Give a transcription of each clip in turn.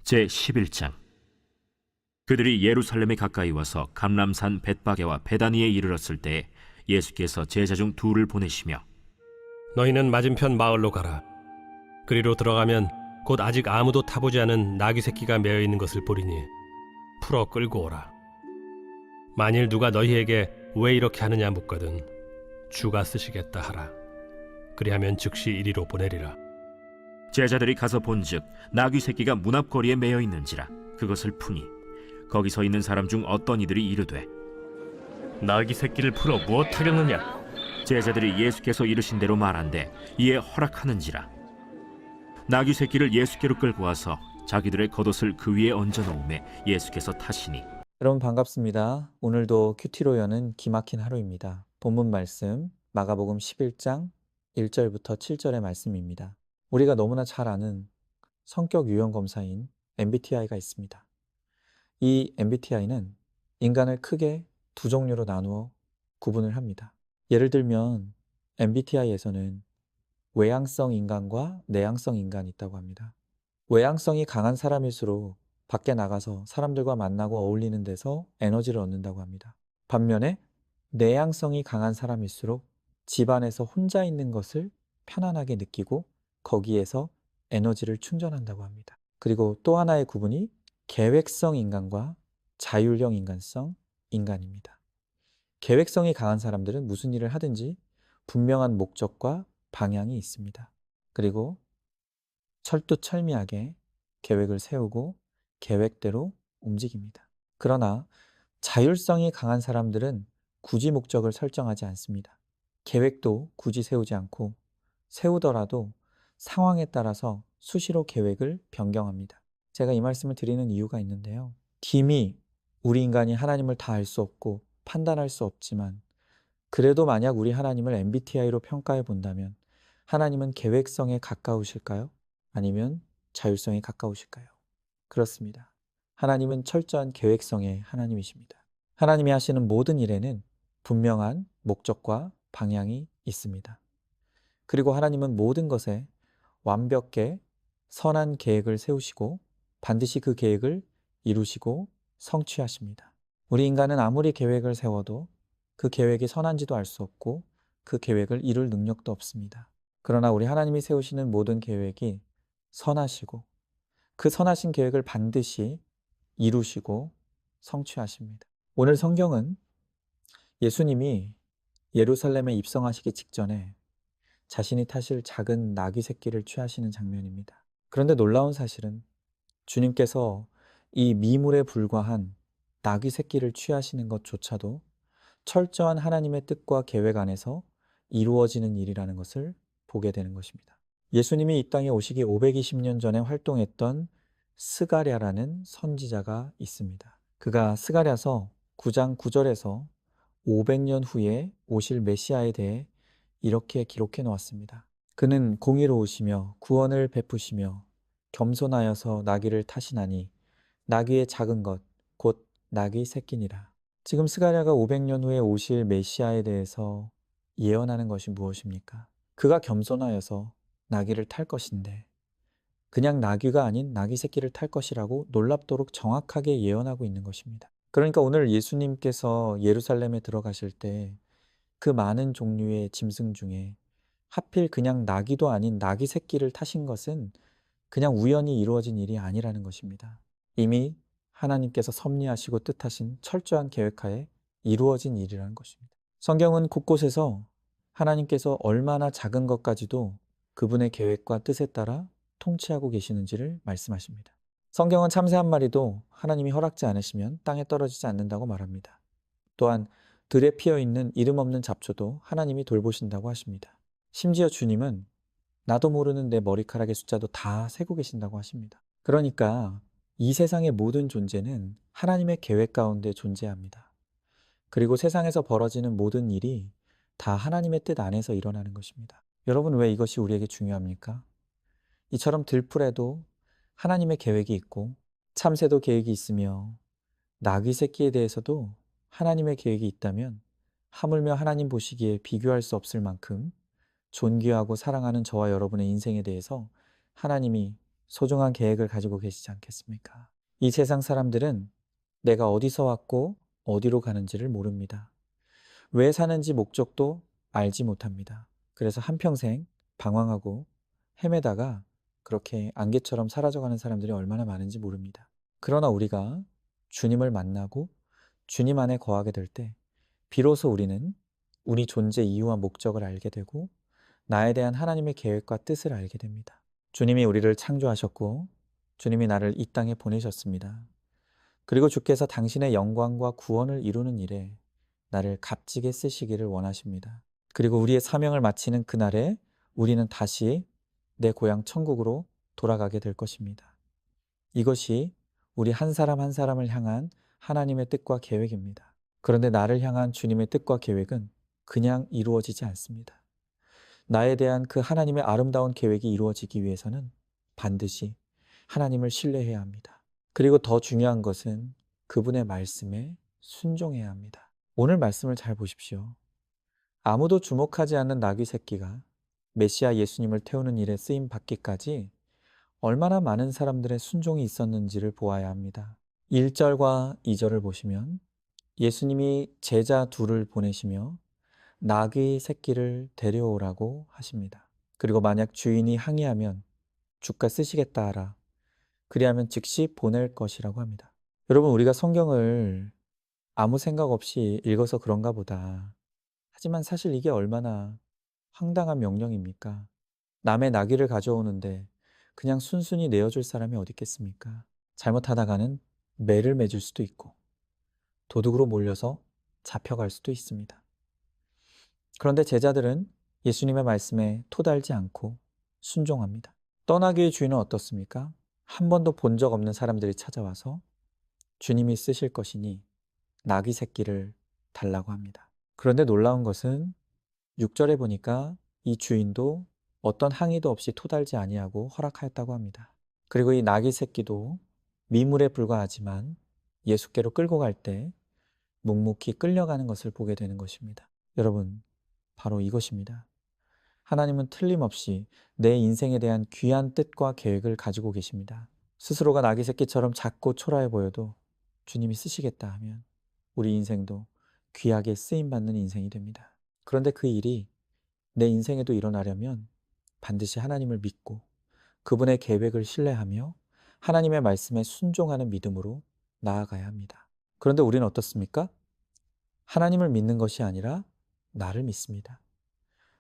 제11장. 그들이 예루살렘에 가까이 와서 감람산 벳바게와 베다니에 이르렀을 때 예수께서 제자 중 둘을 보내시며 너희는 맞은편 마을로 가라. 그리로 들어가면 곧 아직 아무도 타보지 않은 나귀 새끼가 매어 있는 것을 보리니 풀어 끌고 오라. 만일 누가 너희에게 왜 이렇게 하느냐 묻거든 주가 쓰시겠다 하라. 그리하면 즉시 이리로 보내리라. 제자들이 가서 본즉 나귀 새끼가 문 앞거리에 매어 있는지라. 그것을 푸니 거기 서 있는 사람 중 어떤 이들이 이르되 나귀 새끼를 풀어 무엇하겠느냐? 제자들이 예수께서 이르신 대로 말한대 이에 허락하는지라. 나귀 새끼를 예수께로 끌고 와서 자기들의 겉옷을 그 위에 얹어 놓음에 예수께서 타시니. 여러분 반갑습니다. 오늘도 큐티로 여는 기막힌 하루입니다. 본문 말씀 마가복음 11장 1절부터 7절의 말씀입니다. 우리가 너무나 잘 아는 성격 유형 검사인 MBTI가 있습니다. 이 MBTI는 인간을 크게 두 종류로 나누어 구분을 합니다. 예를 들면 MBTI에서는 외향성 인간과 내향성 인간이 있다고 합니다. 외향성이 강한 사람일수록 밖에 나가서 사람들과 만나고 어울리는 데서 에너지를 얻는다고 합니다. 반면에 내향성이 강한 사람일수록 집안에서 혼자 있는 것을 편안하게 느끼고 거기에서 에너지를 충전한다고 합니다. 그리고 또 하나의 구분이 계획성 인간과 자율형 인간입니다. 계획성이 강한 사람들은 무슨 일을 하든지 분명한 목적과 방향이 있습니다. 그리고 철두철미하게 계획을 세우고 계획대로 움직입니다. 그러나 자율성이 강한 사람들은 굳이 목적을 설정하지 않습니다. 계획도 굳이 세우지 않고 세우더라도 상황에 따라서 수시로 계획을 변경합니다. 제가 이 말씀을 드리는 이유가 있는데요. 김이 우리 인간이 하나님을 다 알 수 없고 판단할 수 없지만 그래도 만약 우리 하나님을 MBTI로 평가해 본다면 하나님은 계획성에 가까우실까요? 아니면 자율성에 가까우실까요? 그렇습니다. 하나님은 철저한 계획성의 하나님이십니다. 하나님이 하시는 모든 일에는 분명한 목적과 방향이 있습니다. 그리고 하나님은 모든 것에 완벽하게 선한 계획을 세우시고 반드시 그 계획을 이루시고 성취하십니다. 우리 인간은 아무리 계획을 세워도 그 계획이 선한지도 알 수 없고 그 계획을 이룰 능력도 없습니다. 그러나 우리 하나님이 세우시는 모든 계획이 선하시고 그 선하신 계획을 반드시 이루시고 성취하십니다. 오늘 성경은 예수님이 예루살렘에 입성하시기 직전에 자신이 타실 작은 나귀 새끼를 취하시는 장면입니다. 그런데 놀라운 사실은 주님께서 이 미물에 불과한 나귀 새끼를 취하시는 것조차도 철저한 하나님의 뜻과 계획 안에서 이루어지는 일이라는 것을 보게 되는 것입니다. 예수님이 이 땅에 오시기 520년 전에 활동했던 스가랴라는 선지자가 있습니다. 그가 스가랴서 9장 9절에서 500년 후에 오실 메시아에 대해 이렇게 기록해 놓았습니다. 그는 공의로우시며 구원을 베푸시며 겸손하여서 나귀를 타시나니 나귀의 작은 것 곧 나귀 새끼니라. 지금 스가랴가 500년 후에 오실 메시아에 대해서 예언하는 것이 무엇입니까? 그가 겸손하여서 나귀를 탈 것인데 그냥 나귀가 아닌 나귀 새끼를 탈 것이라고 놀랍도록 정확하게 예언하고 있는 것입니다. 그러니까 오늘 예수님께서 예루살렘에 들어가실 때 그 많은 종류의 짐승 중에 하필 그냥 나귀도 아닌 나귀 새끼를 타신 것은 그냥 우연히 이루어진 일이 아니라는 것입니다. 이미 하나님께서 섭리하시고 뜻하신 철저한 계획하에 이루어진 일이라는 것입니다. 성경은 곳곳에서 하나님께서 얼마나 작은 것까지도 그분의 계획과 뜻에 따라 통치하고 계시는지를 말씀하십니다. 성경은 참새 한 마리도 하나님이 허락지 않으시면 땅에 떨어지지 않는다고 말합니다. 또한 들에 피어있는 이름 없는 잡초도 하나님이 돌보신다고 하십니다. 심지어 주님은 나도 모르는 내 머리카락의 숫자도 다 세고 계신다고 하십니다. 그러니까 이 세상의 모든 존재는 하나님의 계획 가운데 존재합니다. 그리고 세상에서 벌어지는 모든 일이 다 하나님의 뜻 안에서 일어나는 것입니다. 여러분, 왜 이것이 우리에게 중요합니까? 이처럼 들풀에도 하나님의 계획이 있고 참새도 계획이 있으며 나귀 새끼에 대해서도 하나님의 계획이 있다면 하물며 하나님 보시기에 비교할 수 없을 만큼 존귀하고 사랑하는 저와 여러분의 인생에 대해서 하나님이 소중한 계획을 가지고 계시지 않겠습니까? 이 세상 사람들은 내가 어디서 왔고 어디로 가는지를 모릅니다. 왜 사는지 목적도 알지 못합니다. 그래서 한평생 방황하고 헤매다가 그렇게 안개처럼 사라져가는 사람들이 얼마나 많은지 모릅니다. 그러나 우리가 주님을 만나고 주님 안에 거하게 될 때 비로소 우리는 우리 존재 이유와 목적을 알게 되고 나에 대한 하나님의 계획과 뜻을 알게 됩니다. 주님이 우리를 창조하셨고 주님이 나를 이 땅에 보내셨습니다. 그리고 주께서 당신의 영광과 구원을 이루는 일에 나를 값지게 쓰시기를 원하십니다. 그리고 우리의 사명을 마치는 그날에 우리는 다시 내 고향 천국으로 돌아가게 될 것입니다. 이것이 우리 한 사람 한 사람을 향한 하나님의 뜻과 계획입니다. 그런데 나를 향한 주님의 뜻과 계획은 그냥 이루어지지 않습니다. 나에 대한 그 하나님의 아름다운 계획이 이루어지기 위해서는 반드시 하나님을 신뢰해야 합니다. 그리고 더 중요한 것은 그분의 말씀에 순종해야 합니다. 오늘 말씀을 잘 보십시오. 아무도 주목하지 않는 나귀 새끼가 메시아 예수님을 태우는 일에 쓰임 받기까지 얼마나 많은 사람들의 순종이 있었는지를 보아야 합니다. 1절과 2절을 보시면 예수님이 제자 둘을 보내시며 나귀 새끼를 데려오라고 하십니다. 그리고 만약 주인이 항의하면 주가 쓰시겠다 하라. 그리하면 즉시 보낼 것이라고 합니다. 여러분, 우리가 성경을 아무 생각 없이 읽어서 그런가 보다. 하지만 사실 이게 얼마나 황당한 명령입니까? 남의 나귀를 가져오는데 그냥 순순히 내어줄 사람이 어디 있겠습니까? 잘못하다가는 매를 맺을 수도 있고 도둑으로 몰려서 잡혀갈 수도 있습니다. 그런데 제자들은 예수님의 말씀에 토달지 않고 순종합니다. 떠나기의 주인은 어떻습니까? 한 번도 본 적 없는 사람들이 찾아와서 주님이 쓰실 것이니 나귀 새끼를 달라고 합니다. 그런데 놀라운 것은 6절에 보니까 이 주인도 어떤 항의도 없이 토달지 아니하고 허락하였다고 합니다. 그리고 이 나귀 새끼도 미물에 불과하지만 예수께로 끌고 갈 때 묵묵히 끌려가는 것을 보게 되는 것입니다. 여러분, 바로 이것입니다. 하나님은 틀림없이 내 인생에 대한 귀한 뜻과 계획을 가지고 계십니다. 스스로가 나귀 새끼처럼 작고 초라해 보여도 주님이 쓰시겠다 하면 우리 인생도 귀하게 쓰임받는 인생이 됩니다. 그런데 그 일이 내 인생에도 일어나려면 반드시 하나님을 믿고 그분의 계획을 신뢰하며 하나님의 말씀에 순종하는 믿음으로 나아가야 합니다. 그런데 우리는 어떻습니까? 하나님을 믿는 것이 아니라 나를 믿습니다.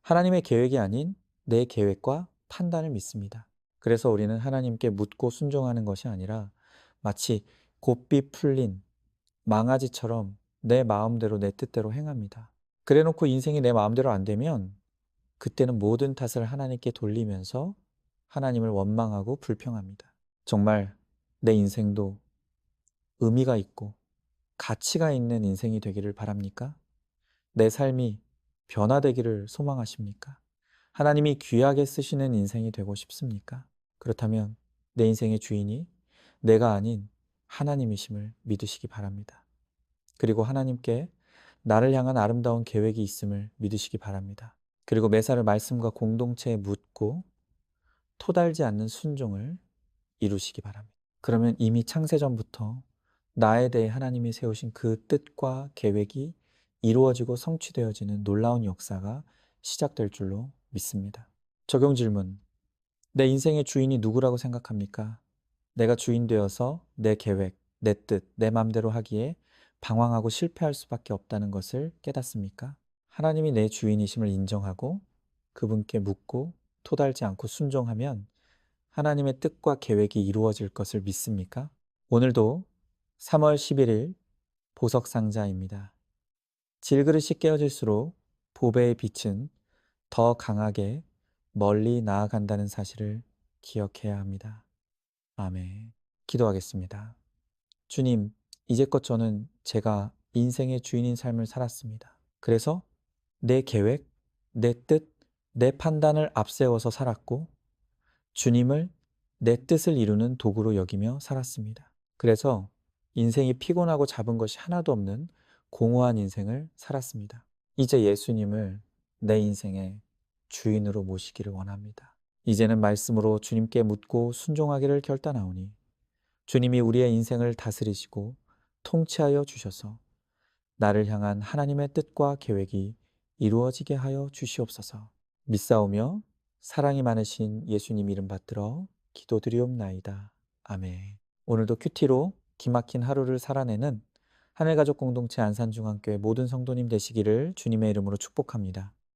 하나님의 계획이 아닌 내 계획과 판단을 믿습니다. 그래서 우리는 하나님께 묻고 순종하는 것이 아니라 마치 고삐 풀린 망아지처럼 내 마음대로 내 뜻대로 행합니다. 그래놓고 인생이 내 마음대로 안 되면 그때는 모든 탓을 하나님께 돌리면서 하나님을 원망하고 불평합니다. 정말 내 인생도 의미가 있고 가치가 있는 인생이 되기를 바랍니까? 내 삶이 변화되기를 소망하십니까? 하나님이 귀하게 쓰시는 인생이 되고 싶습니까? 그렇다면 내 인생의 주인이 내가 아닌 하나님이심을 믿으시기 바랍니다. 그리고 하나님께 나를 향한 아름다운 계획이 있음을 믿으시기 바랍니다. 그리고 매사를 말씀과 공동체에 묻고 토달지 않는 순종을 이루시기 바랍니다. 그러면 이미 창세전부터 나에 대해 하나님이 세우신 그 뜻과 계획이 이루어지고 성취되어지는 놀라운 역사가 시작될 줄로 믿습니다. 적용 질문. 내 인생의 주인이 누구라고 생각합니까? 내가 주인 되어서 내 계획, 내 뜻, 내 맘대로 하기에 방황하고 실패할 수밖에 없다는 것을 깨닫습니까? 하나님이 내 주인이심을 인정하고 그분께 묻고 토달지 않고 순종하면 하나님의 뜻과 계획이 이루어질 것을 믿습니까? 오늘도 3월 11일 보석상자입니다. 질그릇이 깨어질수록 보배의 빛은 더 강하게 멀리 나아간다는 사실을 기억해야 합니다. 아멘. 기도하겠습니다. 주님, 이제껏 저는 제가 인생의 주인인 삶을 살았습니다. 그래서 내 계획, 내 뜻, 내 판단을 앞세워서 살았고 주님을 내 뜻을 이루는 도구로 여기며 살았습니다. 그래서 인생이 피곤하고 잡은 것이 하나도 없는 공허한 인생을 살았습니다. 이제 예수님을 내 인생의 주인으로 모시기를 원합니다. 이제는 말씀으로 주님께 묻고 순종하기를 결단하오니 주님이 우리의 인생을 다스리시고 통치하여 주셔서 나를 향한 하나님의 뜻과 계획이 이루어지게 하여 주시옵소서. 믿사오며 사랑이 많으신 예수님 이름 받들어 기도드리옵나이다. 아멘. 오늘도 큐티로 기막힌 하루를 살아내는 하늘가족 공동체 안산중앙교회 모든 성도님 되시기를 주님의 이름으로 축복합니다.